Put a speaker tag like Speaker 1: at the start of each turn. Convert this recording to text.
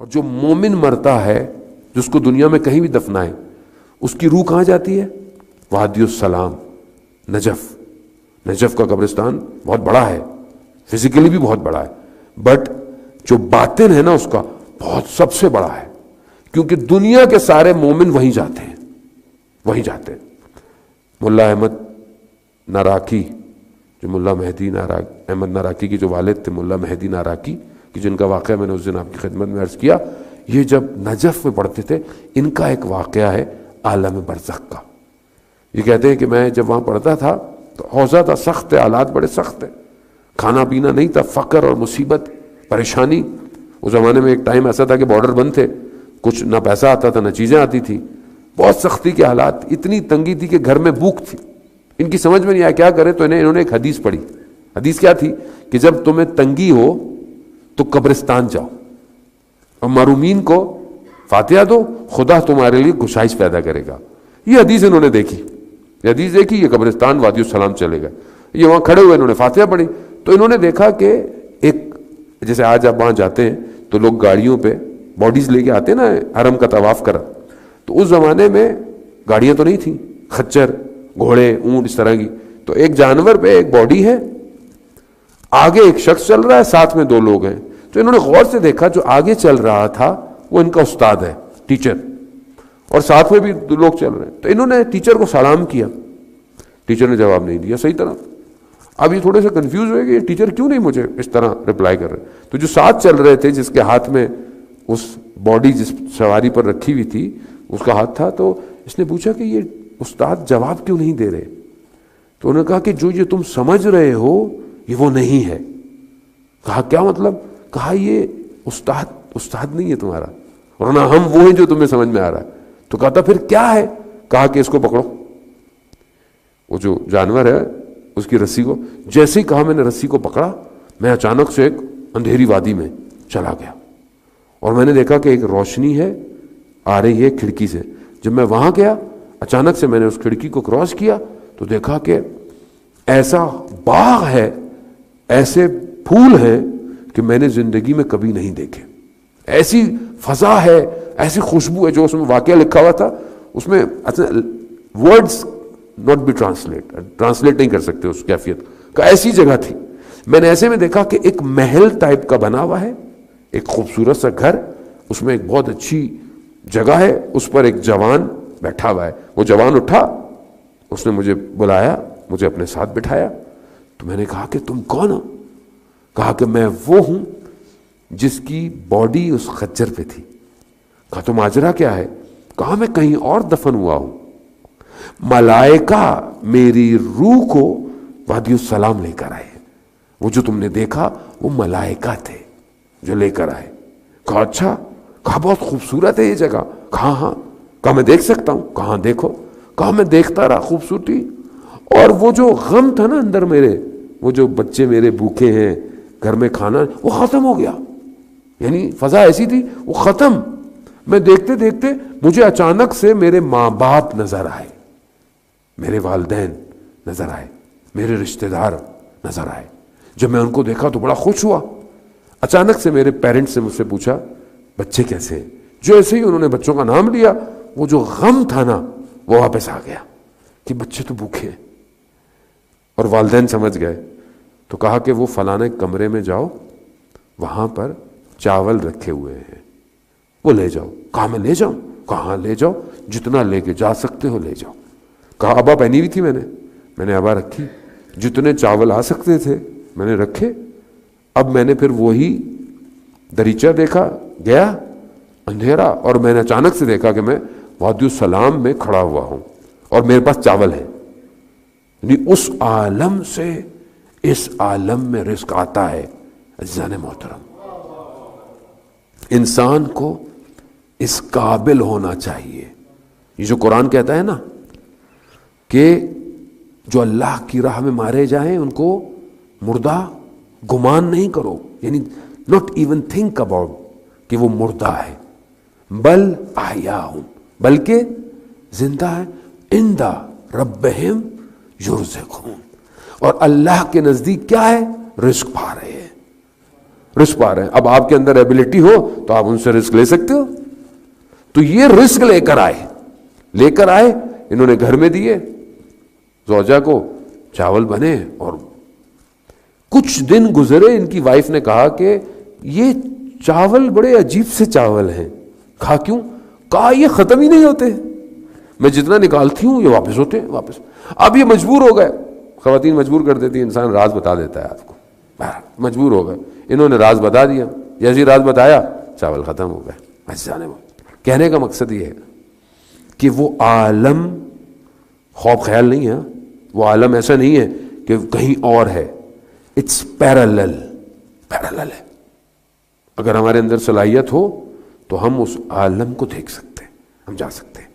Speaker 1: اور جو مومن مرتا ہے جس کو دنیا میں کہیں بھی دفنائے اس کی روح کہاں جاتی ہے؟ وادی السلام، نجف کا قبرستان بہت بڑا ہے، فزیکلی بھی بہت بڑا ہے، بٹ جو باطن ہے نا اس کا بہت سب سے بڑا ہے، کیونکہ دنیا کے سارے مومن وہیں جاتے ہیں۔ ملا احمد ناراکی، جو ملا مہدی احمد ناراکی کے جو والد تھے ملا مہدی ناراکی، کہ جن کا واقعہ میں نے اس دن آپ کی خدمت میں عرض کیا، یہ جب نجف میں پڑھتے تھے ان کا ایک واقعہ ہے عالم برزخ کا۔ یہ کہتے ہیں کہ میں جب وہاں پڑھتا تھا تو حوضہ تھا، سخت ہے، حالات بڑے سخت ہیں، کھانا پینا نہیں تھا، فقر اور مصیبت، پریشانی۔ اس زمانے میں ایک ٹائم ایسا تھا کہ بارڈر بند تھے، کچھ نہ پیسہ آتا تھا نہ چیزیں آتی تھی، بہت سختی کے حالات، اتنی تنگی تھی کہ گھر میں بھوک تھی۔ ان کی سمجھ میں نہیں آیا کیا کرے، تو انہوں نے ایک حدیث پڑھی۔ حدیث کیا تھی کہ جب تمہیں تنگی ہو تو قبرستان جاؤ اور معرومین کو فاتحہ دو، خدا تمہارے لیے گشائش پیدا کرے گا۔ یہ حدیث انہوں نے دیکھی، یہ قبرستان وادی السلام چلے گا، یہ وہاں کھڑے ہوئے انہوں نے فاتحہ پڑھی، تو انہوں نے دیکھا کہ ایک جیسے آج آپ وہاں جاتے ہیں تو لوگ گاڑیوں پہ باڈیز لے کے آتے ہیں نا، حرم کا طواف کرا، تو اس زمانے میں گاڑیاں تو نہیں تھیں، خچر، گھوڑے، اونٹ، اس طرح کی، تو ایک جانور پہ ایک باڈی ہے، آگے ایک شخص چل رہا ہے، ساتھ میں دو لوگ ہیں۔ تو انہوں نے غور سے دیکھا جو آگے چل رہا تھا وہ ان کا استاد ہے، ٹیچر، اور ساتھ میں بھی دو لوگ چل رہے ہیں۔ تو انہوں نے ٹیچر کو سلام کیا، ٹیچر نے جواب نہیں دیا صحیح طرح۔ اب یہ تھوڑے سے کنفیوز ہوئے کہ یہ ٹیچر کیوں نہیں مجھے اس طرح رپلائی کر رہے، تو جو ساتھ چل رہے تھے جس کے ہاتھ میں اس باڈی جس سواری پر رکھی ہوئی تھی اس کا ہاتھ تھا، تو اس نے پوچھا کہ یہ استاد جواب کیوں نہیں دے رہے؟ تو انہوں نے کہا کہ جو یہ تم سمجھ رہے ہو یہ وہ نہیں ہے۔ کہا کیا مطلب؟ کہا یہ استاد نہیں ہے تمہارا، ورنہ ہم وہ ہیں جو تمہیں سمجھ میں آ رہا ہے۔ تو کہا تھا پھر کیا ہے؟ کہا کہ اس کو پکڑو، وہ جو جانور ہے اس کی رسی کو، جیسے ہی کہا میں نے رسی کو پکڑا، میں اچانک سے ایک اندھیری وادی میں چلا گیا، اور میں نے دیکھا کہ ایک روشنی ہے آ رہی ہے کھڑکی سے۔ جب میں وہاں گیا اچانک سے میں نے اس کھڑکی کو کراس کیا تو دیکھا کہ ایسا باغ ہے، ایسے پھول ہیں کہ میں نے زندگی میں کبھی نہیں دیکھے، ایسی فضا ہے، ایسی خوشبو ہے۔ جو اس میں واقعہ لکھا ہوا تھا اس میں ورڈز ناٹ بی ٹرانسلیٹ نہیں کر سکتے اس کیفیت کا، ایسی جگہ تھی۔ میں نے ایسے میں دیکھا کہ ایک محل ٹائپ کا بنا ہوا ہے، ایک خوبصورت سا گھر، اس میں ایک بہت اچھی جگہ ہے، اس پر ایک جوان بیٹھا ہوا ہے۔ وہ جوان اٹھا، اس نے مجھے بلایا، مجھے اپنے ساتھ بٹھایا، تو میں نے کہا کہ تم کون ہو؟ کہا کہ میں وہ ہوں جس کی باڈی اس خچر پہ تھی۔ کہا تو ماجرا کیا ہے؟ کہا میں کہیں اور دفن ہوا ہوں، ملائکہ میری روح کو وادی السلام لے کر آئے، وہ جو تم نے دیکھا وہ ملائکہ تھے جو لے کر آئے۔ کہا اچھا؟ کہا بہت خوبصورت ہے یہ جگہ۔ کہا ہاں۔ کہا میں دیکھ سکتا ہوں؟ کہا دیکھو۔ کہا میں دیکھتا رہا خوبصورتی، اور وہ جو غم تھا نا اندر میرے، وہ جو بچے میرے بھوکے ہیں، گھر میں کھانا، وہ ختم ہو گیا، یعنی فضا ایسی تھی وہ ختم۔ میں دیکھتے دیکھتے مجھے اچانک سے میرے ماں باپ نظر آئے، میرے والدین نظر آئے، میرے رشتہ دار نظر آئے۔ جب میں ان کو دیکھا تو بڑا خوش ہوا۔ اچانک سے میرے پیرنٹس نے مجھ سے پوچھا بچے کیسے ہیں؟ جو ایسے ہی انہوں نے بچوں کا نام لیا، وہ جو غم تھا نا وہ واپس آ گیا کہ بچے تو بھوکے ہیں۔ اور والدین سمجھ گئے، تو کہا کہ وہ فلانے کمرے میں جاؤ، وہاں پر چاول رکھے ہوئے ہیں، وہ لے جاؤ۔ کہا میں لے جاؤں؟ کہاں لے جاؤ، جتنا لے کے جا سکتے ہو لے جاؤ۔ کہا ابا پہنی ہوئی تھی میں نے ابا رکھی، جتنے چاول آ سکتے تھے میں نے رکھے۔ اب میں نے پھر وہی دریچہ دیکھا، گیا اندھیرا، اور میں نے اچانک سے دیکھا کہ میں وادی السلام میں کھڑا ہوا ہوں اور میرے پاس چاول ہے۔ یعنی اس عالم سے اس عالم میں رزق آتا ہے۔ عزیزان محترم، انسان کو اس قابل ہونا چاہیے، یہ جو قرآن کہتا ہے نا کہ جو اللہ کی راہ میں مارے جائیں ان کو مردہ گمان نہیں کرو، یعنی not even think about کہ وہ مردہ ہے، بل احیاء، بلکہ زندہ ہے، عند ربہم یرزقون، اور اللہ کے نزدیک کیا ہے؟ رزق پا رہے ہیں۔ رسک پا رہے ہیں. اب آپ کے اندر ایبلٹی ہو تو آپ ان سے رسک لے سکتے ہو. تو یہ رسک لے کر آئے, انہوں نے گھر میں دیے زوجہ کو, چاول بنے, اور کچھ دن گزرے, ان کی وائف نے کہا کہ یہ چاول بڑے عجیب سے چاول ہیں. کہا کیوں؟ کہا یہ ختم ہی نہیں ہوتے, میں جتنا نکالتی ہوں یہ واپس ہوتے ہیں واپس. اب یہ مجبور ہو گئے, خواتین مجبور کر دیتی ہیں, انسان راز بتا دیتا ہے آپ کو, مجبور ہو گئے. انہوں نے راز بتا دیا, جیسے راز بتایا چاول ختم ہو گئے. بس جانے وہ. کہنے کا مقصد یہ ہے کہ وہ عالم خواب خیال نہیں ہے, وہ عالم ایسا نہیں ہے کہ کہیں اور ہے, اٹس پیرالل ہے. اگر ہمارے اندر صلاحیت ہو تو ہم اس عالم کو دیکھ سکتے ہیں, ہم جا سکتے ہیں.